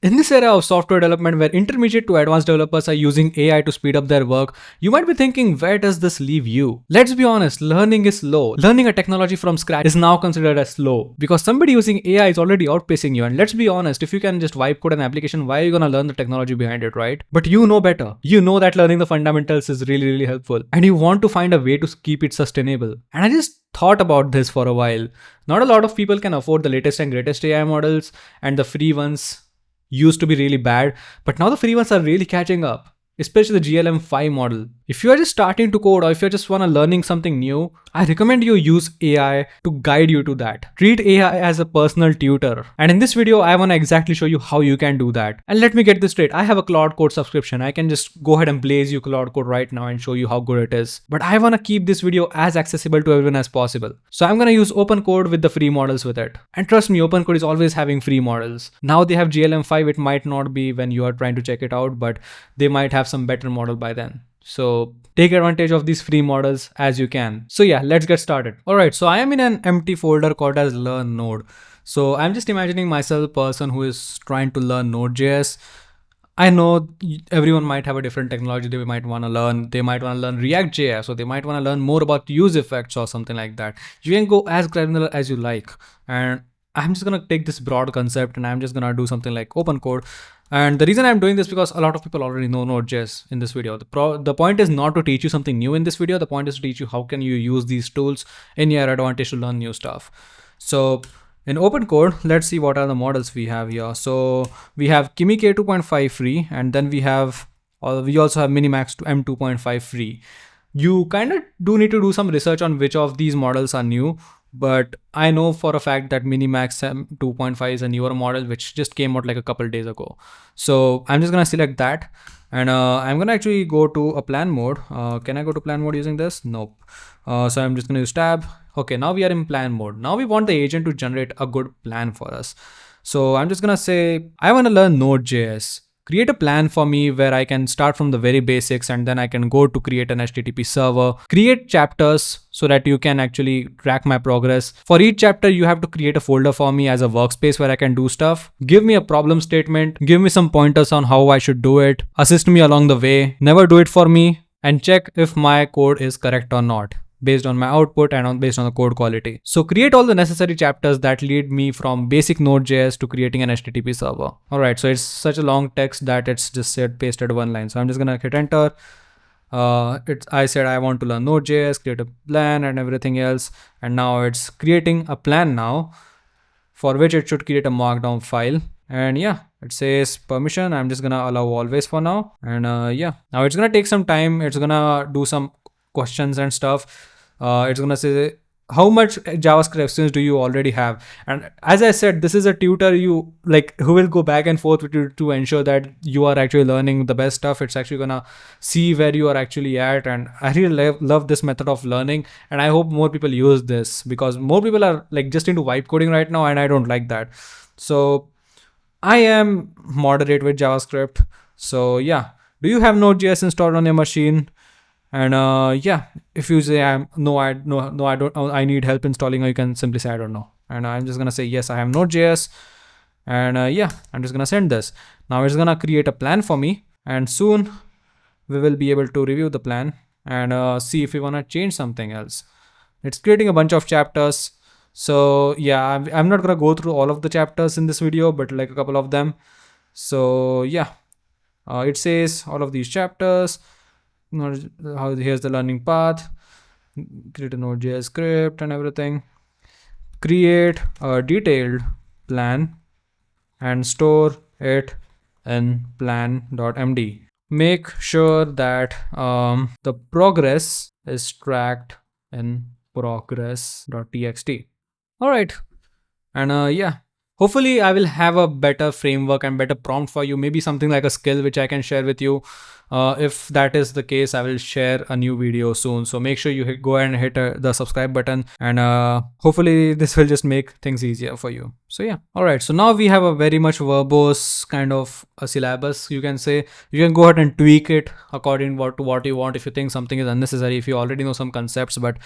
In this era of software development where intermediate to advanced developers are using AI to speed up their work, you might be thinking, where does this leave you? Let's be honest, learning is slow. Learning a technology from scratch is now considered as slow because somebody using AI is already outpacing you. And let's be honest, if you can just vibe code an application, why are you gonna learn the technology behind it, right? But you know better. You know that learning the fundamentals is really, really helpful. And you want to find a way to keep it sustainable. And I just thought about this for a while. Not a lot of people can afford the latest and greatest AI models, and the free ones used to be really bad, but now the free ones are really catching up, especially the GLM5 model. If you are just starting to code or if you just want to learning something new, I recommend you use AI to guide you to that. Treat AI as a personal tutor. And in this video, I want to exactly show you how you can do that. And let me get this straight. I have a Claude Code subscription. I can just go ahead and blaze you Claude Code right now and show you how good it is. But I want to keep this video as accessible to everyone as possible. So I'm going to use opencode with the free models with it. And trust me, opencode is always having free models. Now they have GLM5. It might not be when you are trying to check it out, but they might have some better model by then. So take advantage of these free models as you can. So yeah, let's get started. Alright, so I am in an empty folder called as learn node. So I'm just imagining myself a person who is trying to learn Node.js. I know everyone might have a different technology they might want to learn. They might want to learn React.js, or they might want to learn more about use effects or something like that. You can go as granular as you like. And I'm just going to take this broad concept and I'm just going to do something like opencode. And the reason I'm doing this because a lot of people already know Node.js in this video. The point is not to teach you something new in this video. The point is to teach you how can you use these tools in your advantage to learn new stuff. So in opencode, let's see what are the models we have here. So we have Kimi K2.5 free, and then we also have Minimax to M2.5 free. You kind of do need to do some research on which of these models are new. But I know for a fact that Minimax 2.5 is a newer model which just came out like a couple days ago. So I'm just going to select that, and I'm going to actually go to a plan mode. Can I go to plan mode using this? Nope. So I'm just going to use tab. Okay, now we are in plan mode. Now we want the agent to generate a good plan for us. So I'm just going to say, I want to learn Node.js. Create a plan for me where I can start from the very basics and then I can go to create an HTTP server, create chapters so that you can actually track my progress. For each chapter, you have to create a folder for me as a workspace where I can do stuff. Give me a problem statement, give me some pointers on how I should do it, assist me along the way, never do it for me, and check if my code is correct or not, based on my output and based on the code quality. So create all the necessary chapters that lead me from basic Node.js to creating an HTTP server. All right, so it's such a long text that it's just said pasted one line. So I'm just gonna hit enter. I said I want to learn Node.js, create a plan and everything else. And now it's creating a plan now, for which it should create a markdown file. And yeah, it says permission. I'm just gonna allow always for now. And yeah, now it's gonna take some time. It's gonna do some questions and stuff. It's gonna say how much JavaScript experience do you already have, and as I said, this is a tutor who will go back and forth with you to ensure that you are actually learning the best stuff. It's actually gonna see where you are actually at, and I really love this method of learning, and I hope more people use this because more people are just into vibe coding right now, and I don't like that. So I am moderate with JavaScript. So yeah, do you have Node.js installed on your machine? And yeah, if you say I don't, I need help installing, or you can simply say I don't know. And I'm just gonna say yes, I have Node.js. And yeah, I'm just gonna send this. Now it's gonna create a plan for me, and soon we will be able to review the plan and see if we wanna change something else. It's creating a bunch of chapters. So yeah, I'm not gonna go through all of the chapters in this video, but like a couple of them. So yeah, it says all of these chapters. Here's the learning path, create a Node.js script and everything, create a detailed plan and store it in plan.md. Make sure that the progress is tracked in progress.txt. All right, and yeah, hopefully I will have a better framework and better prompt for you, maybe something like a skill which I can share with you. If that is the case, I will share a new video soon. So make sure you go ahead and hit the subscribe button, and hopefully this will just make things easier for you. So yeah. All right. So now we have a very much verbose kind of a syllabus, you can say. You can go ahead and tweak it according to what you want. If you think something is unnecessary, if you already know some concepts, but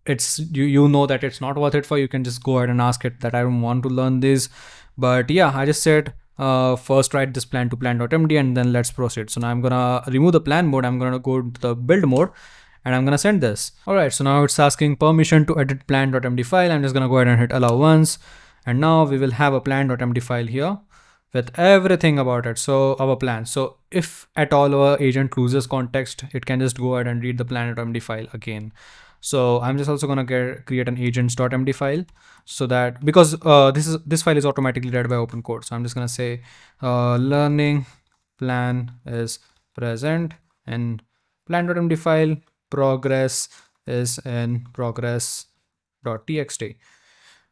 it's you know that it's not worth it for you, can just go ahead and ask it that I don't want to learn this. But yeah, I just said first write this plan to plan.md and then let's proceed. So now I'm gonna remove the plan mode. I'm gonna go to the build mode and I'm gonna send this. All right, so now it's asking permission to edit plan.md file. I'm just gonna go ahead and hit allow once. And now we will have a plan.md file here with everything about it. So our plan. So if at all our agent loses context, it can just go ahead and read the plan.md file again. So I'm just also gonna create an agents.md file so that because this file is automatically read by opencode. So I'm just gonna say learning plan is present in plan.md file, progress is in progress.txt.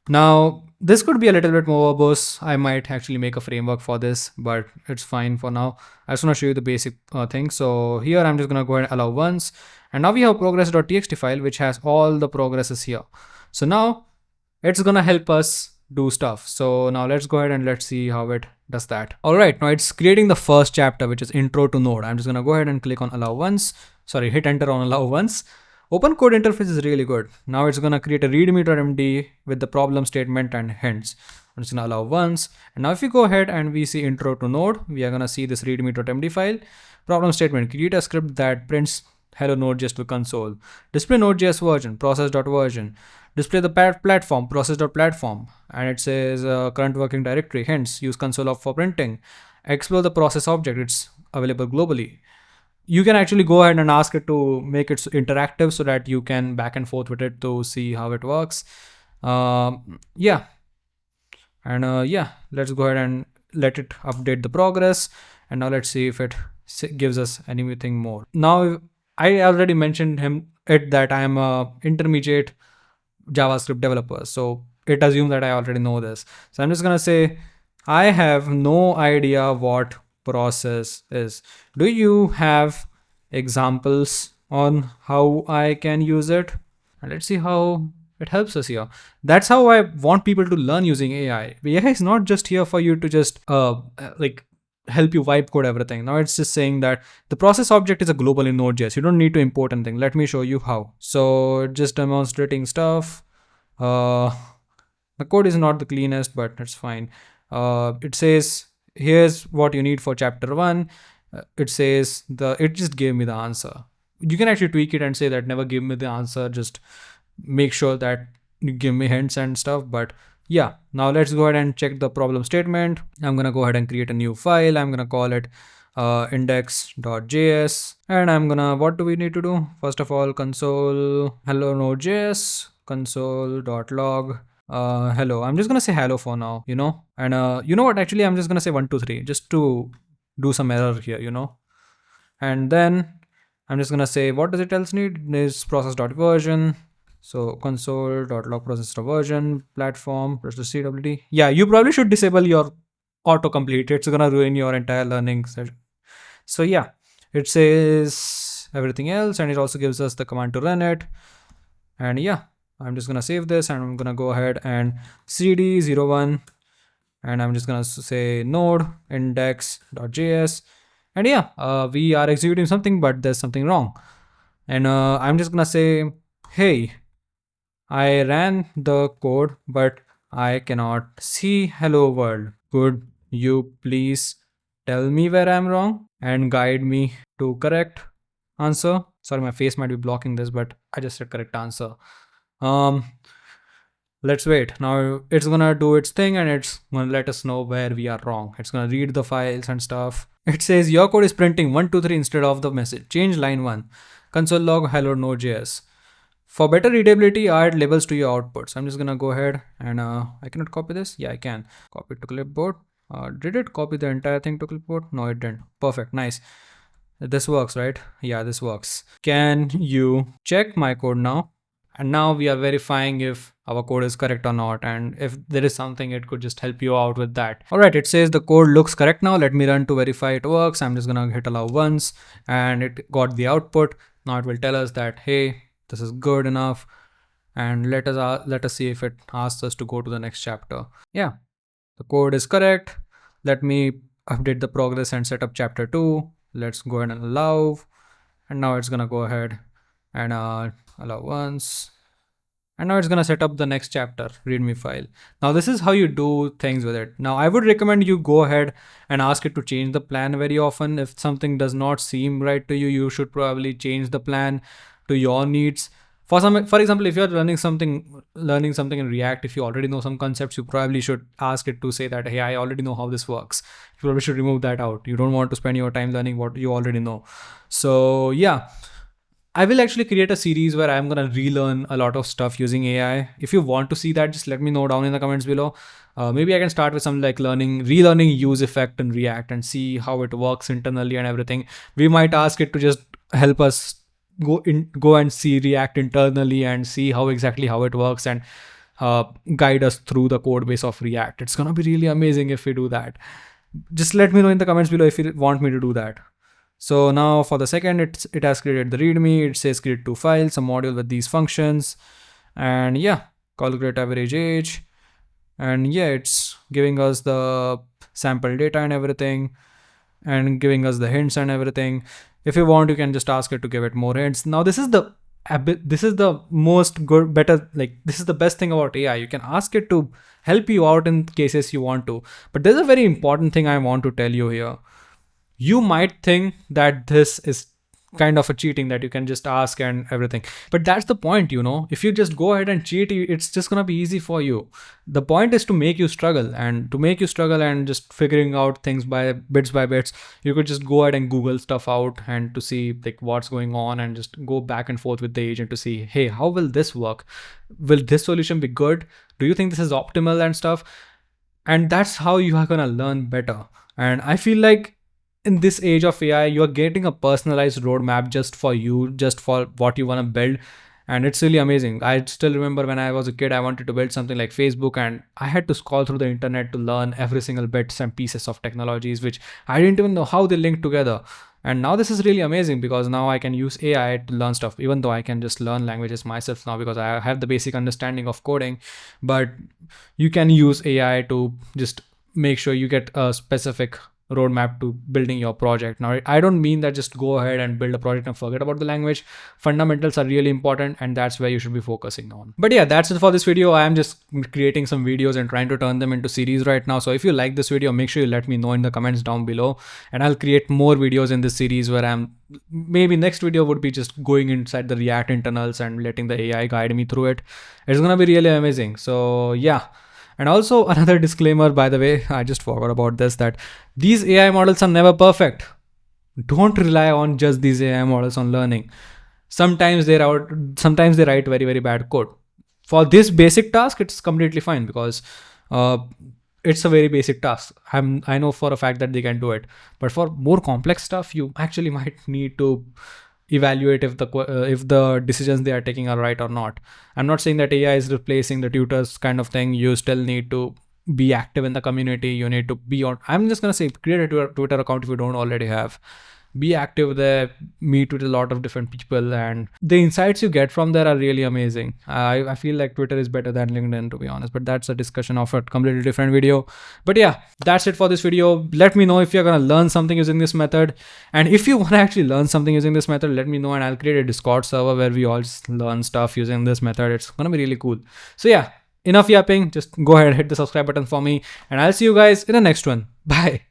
Now, this could be a little bit more verbose. I might actually make a framework for this, but it's fine for now. I just want to show you the basic thing. So here I'm just going to go ahead and allow once. And now we have progress.txt file, which has all the progresses here. So now it's going to help us do stuff. So now let's go ahead and let's see how it does that. All right, now it's creating the first chapter, which is intro to node. I'm just going to go ahead and click on allow once. Sorry, hit enter on allow once. Opencode interface is really good. Now it's going to create a readme.md with the problem statement and hints. I'm just going to allow once. And now if we go ahead and we see intro to node, we are going to see this readme.md file. Problem statement, create a script that prints hello node.js to console. Display node.js version, process.version. Display the platform, process.platform. And it says current working directory, hence use console for printing. Explore the process object, it's available globally. You can actually go ahead and ask it to make it interactive so that you can back and forth with it to see how it works. Yeah. And yeah, let's go ahead and let it update the progress. And now let's see if it gives us anything more. Now, I already mentioned that I am a intermediate JavaScript developer. So it assumes that I already know this. So I'm just going to say, I have no idea what process is. Do you have examples on how I can use it? And let's see how it helps us here. That's how I want people to learn using AI. AI is not just here for you to just like help you wipe code everything. Now it's just saying that the process object is a global in Node.js. You don't need to import anything. Let me show you how. So just demonstrating stuff. The code is not the cleanest, but it's fine. It says here's what you need for chapter 1. It says it just gave me the answer. You can actually tweak it and say that never give me the answer, just make sure that you give me hints and stuff. But yeah, now let's go ahead and check the problem statement. I'm gonna go ahead and create a new file. I'm gonna call it index.js, and I'm gonna, what do we need to do? First of all, console hello node.js, console.log hello. I'm just gonna say hello for now, and you know what, actually I'm just gonna say 1 2 3 just to do some error here, and then I'm just gonna say what does it else need is process.version. So console.log process.version platform versus CWD. Yeah, you probably should disable your autocomplete. It's gonna ruin your entire learning session. So yeah, it says everything else, and it also gives us the command to run it. And yeah, I'm just gonna save this, and I'm gonna go ahead and cd01, and I'm just gonna say node index.js, and yeah, we are executing something, but there's something wrong. And I'm just gonna say, hey, I ran the code, but I cannot see hello world. Could you please tell me where I'm wrong and guide me to correct answer? Sorry, my face might be blocking this, but I just said correct answer. Let's wait. Now it's gonna do its thing, and it's gonna let us know where we are wrong. It's gonna read the files and stuff. It says your code is printing 1 2 3 instead of the message. Change line 1. Console log hello node.js. For better readability, add labels to your output. So I'm just gonna go ahead and I cannot copy this. Yeah, I can copy it to clipboard. Did it copy the entire thing to clipboard? No, it didn't. Perfect, nice. This works, right? Yeah, this works. Can you check my code now? And now we are verifying if our code is correct or not. And if there is something, it could just help you out with that. All right, it says the code looks correct now. Let me run to verify it works. I'm just gonna hit allow once, and it got the output. Now it will tell us that, hey, this is good enough. And let us see if it asks us to go to the next chapter. Yeah, the code is correct. Let me update the progress and set up chapter 2. Let's go ahead and allow. And now it's gonna go ahead and allow once. And now it's gonna set up the next chapter, readme file. Now this is how you do things with it. Now I would recommend you go ahead and ask it to change the plan very often. If something does not seem right to you, you should probably change the plan to your needs. For example, if you're learning something in React, if you already know some concepts, you probably should ask it to say that, hey, I already know how this works. You probably should remove that out. You don't want to spend your time learning what you already know. So yeah, I will actually create a series where I'm going to relearn a lot of stuff using AI. If you want to see that, just let me know down in the comments below. Maybe I can start with some like relearning use effect in React and see how it works internally and everything. We might ask it to just help us go and see React internally and see how it works and guide us through the code base of React. It's going to be really amazing if we do that. Just let me know in the comments below if you want me to do that. So now for the second, it has created the readme. It says create 2 files, a module with these functions, and yeah, calculate average age, and yeah, it's giving us the sample data and everything, and giving us the hints and everything. If you want, you can just ask it to give it more hints. Now this is the most good, better, like this is the best thing about AI. You can ask it to help you out in cases you want to. But there's a very important thing I want to tell you here. You might think that this is kind of a cheating, that you can just ask and everything, but that's the point. If you just go ahead and cheat, it's just gonna be easy for you. The point is to make you struggle, and just figuring out things by bits. You could just go ahead and Google stuff out and to see like what's going on, and just go back and forth with the agent to see, hey, how will this work? Will this solution be good? Do you think this is optimal and stuff? And that's how you are gonna learn better. And I feel like in this age of AI, you are getting a personalized roadmap just for you, just for what you want to build. And it's really amazing. I still remember when I was a kid, I wanted to build something like Facebook, and I had to scroll through the internet to learn every single bits and pieces of technologies, which I didn't even know how they link together. And now this is really amazing because now I can use AI to learn stuff, even though I can just learn languages myself now because I have the basic understanding of coding. But you can use AI to just make sure you get a specific roadmap to building your project. Now, I don't mean that just go ahead and build a project and forget about the language. Fundamentals are really important, and that's where you should be focusing on. But yeah, that's it for this video. I am just creating some videos and trying to turn them into series right now. So if you like this video, make sure you let me know in the comments down below, and I'll create more videos in this series where maybe next video would be just going inside the React internals and letting the AI guide me through it. It's gonna be really amazing. So yeah. And also another disclaimer, by the way, I just forgot about this, that these AI models are never perfect. Don't rely on just these AI models on learning. Sometimes they write very, very bad code. For this basic task, it's completely fine because it's a very basic task. I know for a fact that they can do it. But for more complex stuff, you actually might need to evaluate if the decisions they are taking are right or not. I'm not saying that AI is replacing the tutors kind of thing. You still need to be active in the community. You need to be on, I'm just gonna say, create a Twitter account if you don't already have. Be active there, meet with a lot of different people, and the insights you get from there are really amazing. I feel like Twitter is better than LinkedIn, to be honest, but that's a discussion of a completely different video. But yeah, that's it for this video. Let me know if you're gonna learn something using this method, and if you want to actually learn something using this method, let me know, and I'll create a Discord server where we all just learn stuff using this method. It's gonna be really cool. So yeah, enough yapping, just go ahead, hit the subscribe button for me, and I'll see you guys in the next one. Bye.